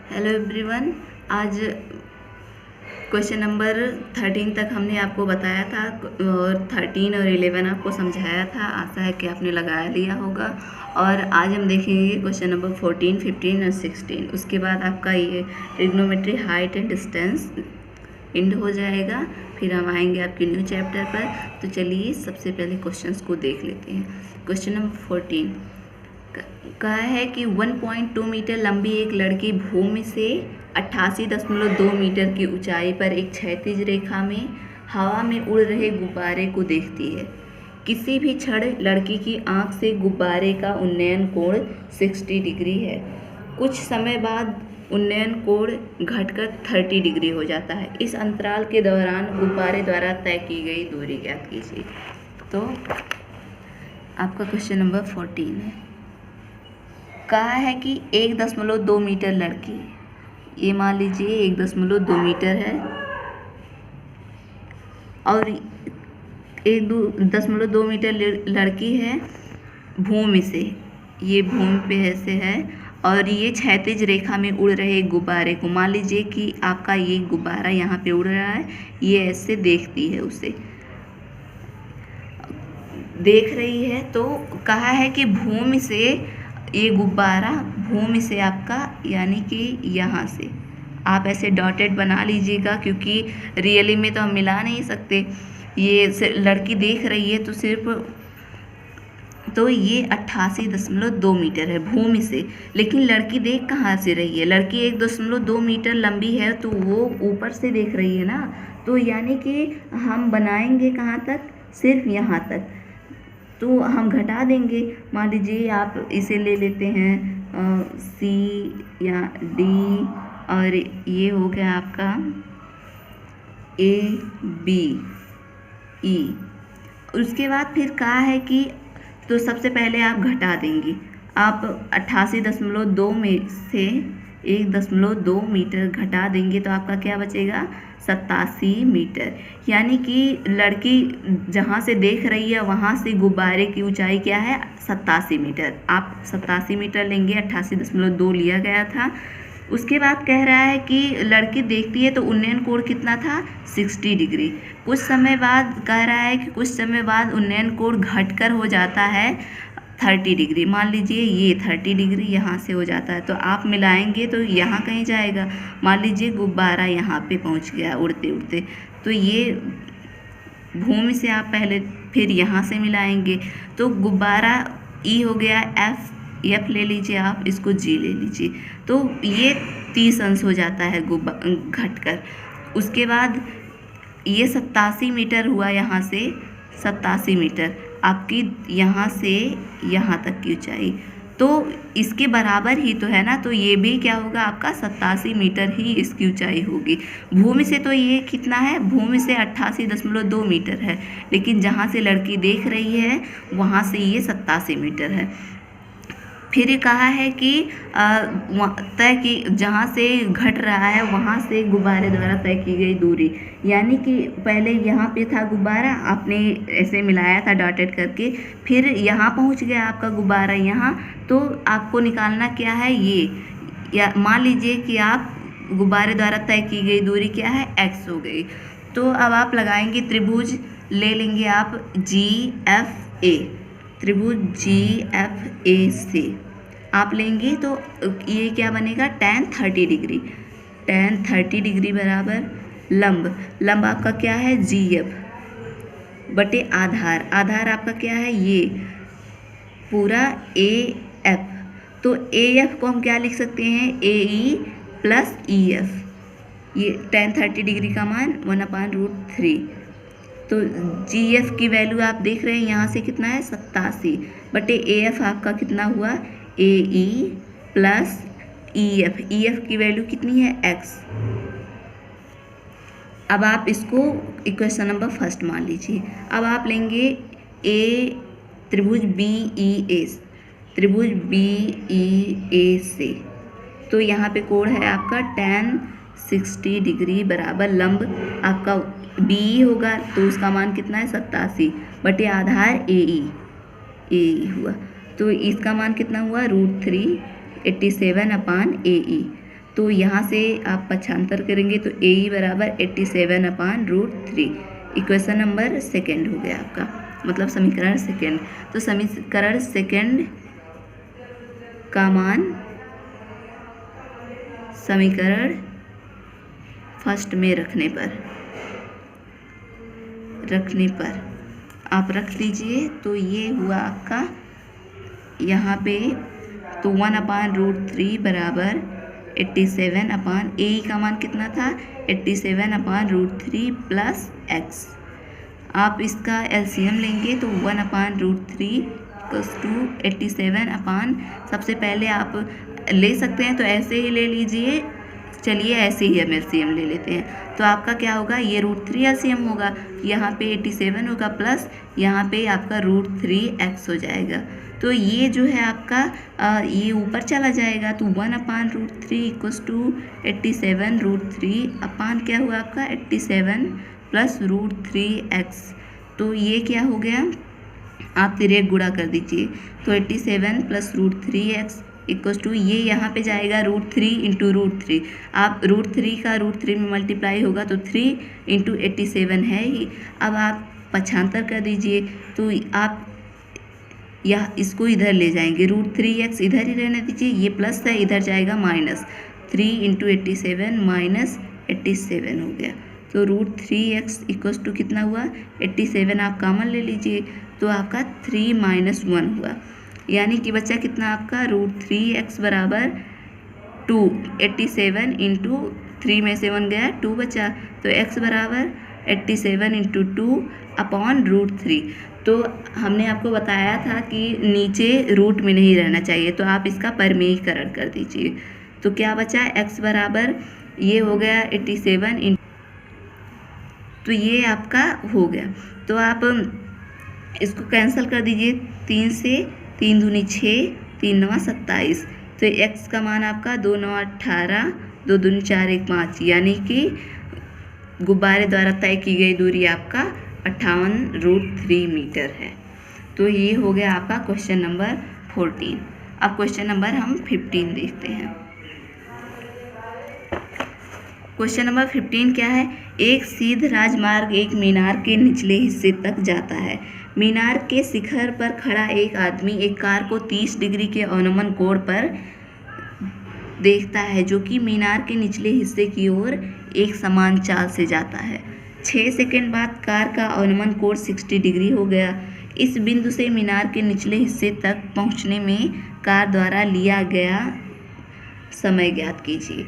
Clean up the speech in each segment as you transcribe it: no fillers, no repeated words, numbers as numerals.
Hello everyone. आज question number 13 तक हमने आपको बताया था और 13 और 11 आपको समझाया था। आशा है कि आपने लगा लिया होगा। और आज हम देखेंगे क्वेश्चन नंबर 14, 15 और 16। उसके बाद आपका ये trigonometry height and distance and हो जाएगा। फिर हम आएंगे आपके न्यू चैप्टर पर। तो चलिए सबसे पहले क्वेश्चंस को देख लेते हैं। क्वेश्चन नंबर 14 कहा है कि 1.2 मीटर लंबी एक लड़की भूमि से 88.2 मीटर की ऊंचाई पर एक क्षैतिज रेखा में हवा में उड़ रहे गुब्बारे को देखती है। किसी भी क्षण लड़की की आंख से गुब्बारे का उन्नयन कोण 60 डिग्री है। कुछ समय बाद उन्नयन कोण घटकर 30 डिग्री हो जाता है। इस अंतराल के दौरान गुब्बारे द्वारा तय की गई दूरी ज्ञात कीजिए। तो आपका क्वेश्चन नंबर 14 है। कहा है कि 1.2 मीटर लड़की, ये मान लीजिए 1.2 मीटर है और 1.2 मीटर लड़की है भूमि से, ये भूमि पे से है और ये क्षैतिज रेखा में उड़ रहे गुब्बारे को, मान लीजिए कि आपका ये गुब्बारा यहाँ पे उड़ रहा है, ये ऐसे देखती है, उसे देख रही है। तो कहा है कि भूमि से ये गुब्बारा, भूमि से आपका यानी कि यहाँ से आप ऐसे डॉटेड बना लीजिएगा, क्योंकि रियली में तो हम मिला नहीं सकते। ये लड़की देख रही है तो सिर्फ, तो ये 88.2 मीटर है भूमि से। लेकिन लड़की देख कहाँ से रही है? लड़की 1.2 मीटर लंबी है तो वो ऊपर से देख रही है ना। तो यानी कि हम बनाएंगे कहाँ तक? सिर्फ यहाँ तक। तो हम घटा देंगे। मान लीजिए आप इसे ले लेते हैं सी या डी, और ये हो गया आपका ए बी ई। उसके बाद फिर कहा है कि तो सबसे पहले आप घटा देंगे। आप 88.2 में से 1.2 मीटर घटा देंगे तो आपका क्या बचेगा? 87 मीटर। यानी कि लड़की जहाँ से देख रही है वहाँ से गुब्बारे की ऊंचाई क्या है? 87 मीटर। आप 87 मीटर लेंगे, 88.2 लिया गया था। उसके बाद कह रहा है कि लड़की देखती है तो उन्नयन कोण कितना था? 60 डिग्री। कुछ समय बाद कह रहा है कि कुछ समय बाद उन्नयन कोण घटकर हो जाता है 30 डिग्री। मान लीजिए ये 30 डिग्री यहाँ से हो जाता है, तो आप मिलाएंगे तो यहाँ कहीं जाएगा। मान लीजिए गुब्बारा यहाँ पे पहुँच गया उड़ते उड़ते, तो ये भूमि से आप पहले फिर यहाँ से मिलाएंगे तो गुब्बारा ई हो गया, एफ ले लीजिए, आप इसको जी ले लीजिए, तो ये 30 अंश हो जाता है घटकर। उसके बाद ये 87 मीटर हुआ, यहाँ से 87 मीटर आपकी यहाँ से यहाँ तक की ऊंचाई, तो इसके बराबर ही तो है ना। तो ये भी क्या होगा? आपका 87 मीटर ही इसकी ऊंचाई होगी। भूमि से तो ये कितना है? भूमि से 88.2 मीटर है, लेकिन जहाँ से लड़की देख रही है वहाँ से ये 87 मीटर है। फिर कहा है कि तय की जहाँ से घट रहा है वहाँ से गुब्बारे द्वारा तय की गई दूरी, यानी कि पहले यहाँ पे था गुब्बारा, आपने ऐसे मिलाया था डॉटेड करके, फिर यहाँ पहुँच गया आपका गुब्बारा यहाँ, तो आपको निकालना क्या है? ये, या मान लीजिए कि आप गुब्बारे द्वारा तय की गई दूरी क्या है? x हो गई। तो अब आप लगाएंगे त्रिभुज, ले लेंगे आप GFA, त्रिभुज GFA से आप लेंगे तो ये क्या बनेगा? tan 30 degree. tan 30 डिग्री बराबर लंब आपका क्या है? GF बटे आधार, आधार आपका क्या है? ये पूरा AF। तो AF को हम क्या लिख सकते हैं? AE plus EF। ये tan 30 डिग्री का मान 1/√3। तो GF की वैल्यू आप देख रहे हैं यहाँ से कितना है? 87 बटे AF आपका कितना हुआ? AE plus EF। EF की वैल्यू कितनी है? X। अब आप इसको इक्वेशन नंबर फर्स्ट मान लीजिए। अब आप लेंगे त्रिभुज BEA, त्रिभुज BEA से, तो यहाँ पे कोण है आपका tan 60 डिग्री बराबर लंब आपका BE होगा, तो उसका मान कितना है? 87 बटे आधार AE हुआ, तो इसका मान कितना हुआ? √3 87/AE। तो यहाँ से आप पक्षांतर करेंगे तो AE बराबर 87/√3। इक्वेशन नंबर सेकेंड हो गया आपका, मतलब समीकरण सेकेंड। तो समीकरण सेकेंड का मान समीकरण फर्स्ट में रखने पर आप रख दीजिए। तो ये हुआ आपका यहाँ पे, तो 1/√3 बराबर 87 AE का मान कितना था 87/√3 प्लस x। आप इसका LCM लेंगे तो 1/√3 = 87 सबसे पहले आप ले सकते हैं तो ऐसे ही ले लीजिए। चलिए ऐसे ही हम LCM ले लेते हैं। तो आपका क्या होगा, ये √3 LCM होगा, यहाँ पे 87 होगा प्लस यहाँ पे आपका √3x हो जाएगा। तो ये जो है आपका ये ऊपर चला जाएगा। तो 1/√3 = 87√3 अपान क्या हुआ आपका 87 प्लस √3x। तो ये क्या हो गया, आप डायरेक्ट गुणा कर दीजिए। तो 87 प्लस √3x = ये यहाँ पे जाएगा √3 × √3। आप √3 का √3 में मल्टीप्लाई होगा तो 3 × 87 है ही। अब आप पक्षांतर कर दीजिए। तो आप या इसको इधर ले जाएंगे, √3x इधर ही रहने दीजिए, ये प्लस है इधर जाएगा माइनस, 3 × 87 माइनस 87 हो गया। तो √3x = कितना हुआ 87, आप कॉमन ले लीजिए तो आपका 3 - 1 हुआ, यानी कि बच्चा कितना आपका √3x बराबर 2। 87 × 3 में से 1 गया 2 बचा, तो x बराबर 87 × 2 अपॉन √3। तो हमने आपको बताया था कि नीचे रूट में नहीं रहना चाहिए, तो आप इसका परिमेयीकरण कर दीजिए। तो क्या बचा, x बराबर ये हो गया 87 तो ये आपका हो गया। तो आप इसको कैंसिल कर दीजिए, 3 से 3 दूनी 6, 3 9 27। तो x का मान आपका 2 9 18, 2 दूनी 4 1 5, यानी कि गुब्बारे द्वारा तय की गई दूरी आपका 58√3 मीटर है। तो ये हो गया आपका क्वेश्चन नंबर 14। अब क्वेश्चन नंबर हम 15 देखते हैं। क्वेश्चन नंबर 15 क्या है, एक सीधा राजमार्ग एक मीनार के निचले हिस्से तक जाता है। मीनार के शिखर पर खड़ा एक आदमी एक कार को 30 डिग्री के अवनमन कोण पर देखता है, जो कि मीनार के निचले हिस्से की ओर एक समान चाल से जाता है। 6 सेकंड बाद कार का अवनमन कोण 60 डिग्री हो गया। इस बिंदु से मीनार के निचले हिस्से तक पहुंचने में कार द्वारा लिया गया समय ज्ञात कीजिए।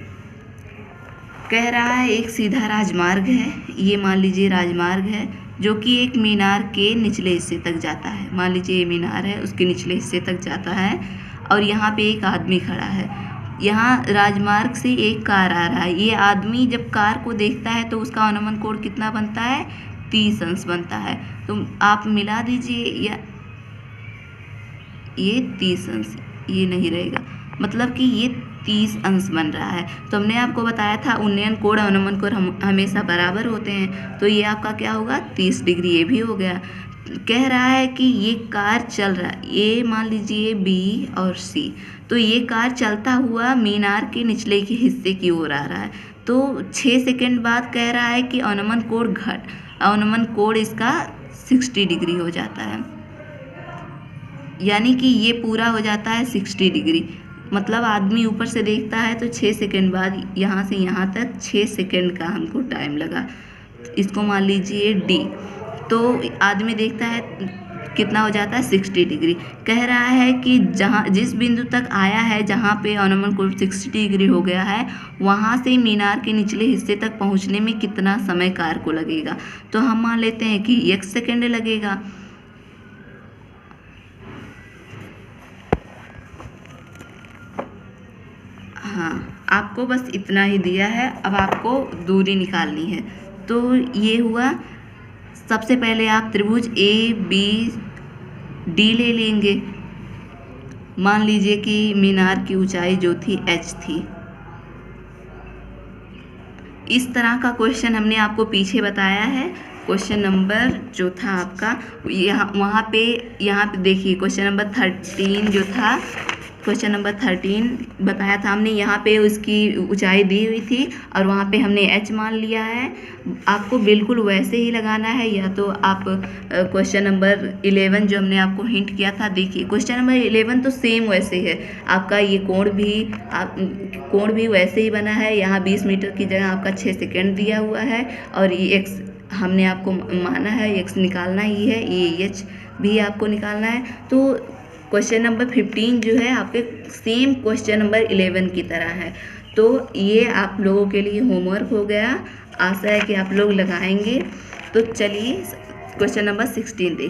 कह रहा है एक सीधा राजमार्ग है, ये मान लीजिए राजमार्ग है, जो कि एक मीनार के निचले हिस्से तक जाता है। मान लीजिए ये मीनार है, उसके निचले हिस्से तक जाता है और यहाँ पे एक आदमी खड़ा है। यहाँ राजमार्ग से एक कार आ रहा है। ये आदमी जब कार को देखता है तो उसका अवनमन कोण कितना बनता है 30 अंश बनता है। तो आप मिला दीजिए, या ये 30 अंश ये नहीं रहेगा, मतलब कि ये 30 अंश बन रहा है। तो हमने आपको बताया था उन्नयन कोण अवनमन कोण हमेशा बराबर होते हैं। तो ये आपका क्या होगा 30 डिग्री, ये भी हो गया। कह रहा है कि ये कार चल रहा है, ये मान लीजिए B और C। तो ये कार चलता हुआ मीनार के निचले के हिस्से की ओर आ रहा है। तो 6 सेकंड बाद कह रहा है कि अवनमन कोण इसका 60 डिग्री हो जाता है, यानी कि ये पूरा हो जाता है 60 डिग्री। मतलब आदमी ऊपर से देखता है तो 6 सेकंड बाद यहाँ से यहाँ तक 6 सेकंड का हमको टाइम लगा, इसको मान लीजिए D। तो आदमी देखता है कितना हो जाता है 60 डिग्री। कह रहा है कि जिस बिंदु तक आया है जहाँ पे अवनमन कोण 60 डिग्री हो गया है, वहाँ से मीनार के निचले हिस्से तक पहुँचने में कितना समय कार को लगेगा। तो हम मान लेते हैं कि 1 सेकंड लगेगा। हाँ, आपको बस इतना ही दिया है, अब आपको दूरी निकालनी है। तो ये हुआ, सबसे पहले आप त्रिभुज ABD ले लेंगे। मान लीजिए कि मीनार की ऊंचाई जो थी h थी। इस तरह का क्वेश्चन हमने आपको पीछे बताया है। क्वेश्चन नंबर जो था आपका यहाँ पे देखिए, क्वेश्चन नंबर 13 जो था क्वेश्चन नंबर 13 बताया था हमने, यहाँ पे उसकी ऊंचाई दी हुई थी और वहाँ पे हमने h मान लिया है। आपको बिल्कुल वैसे ही लगाना है, या तो आप क्वेश्चन नंबर 11 जो हमने आपको हिंट किया था, देखिए क्वेश्चन नंबर 11 तो सेम वैसे है आपका। ये कोण भी वैसे ही बना है। यहाँ 20 मीटर की जगह आपका 6 सेकेंड दिया हुआ है और ये x हमने आपको माना है, x निकालना ही है, ये h भी आपको निकालना है। तो क्वेश्चन नंबर 15 जो है आपके सेम क्वेश्चन नंबर 11 की तरह है। तो ये आप लोगों के लिए होमवर्क हो गया, आशा है कि आप लोग लगाएंगे। तो चलिए क्वेश्चन नंबर 16 देखिए।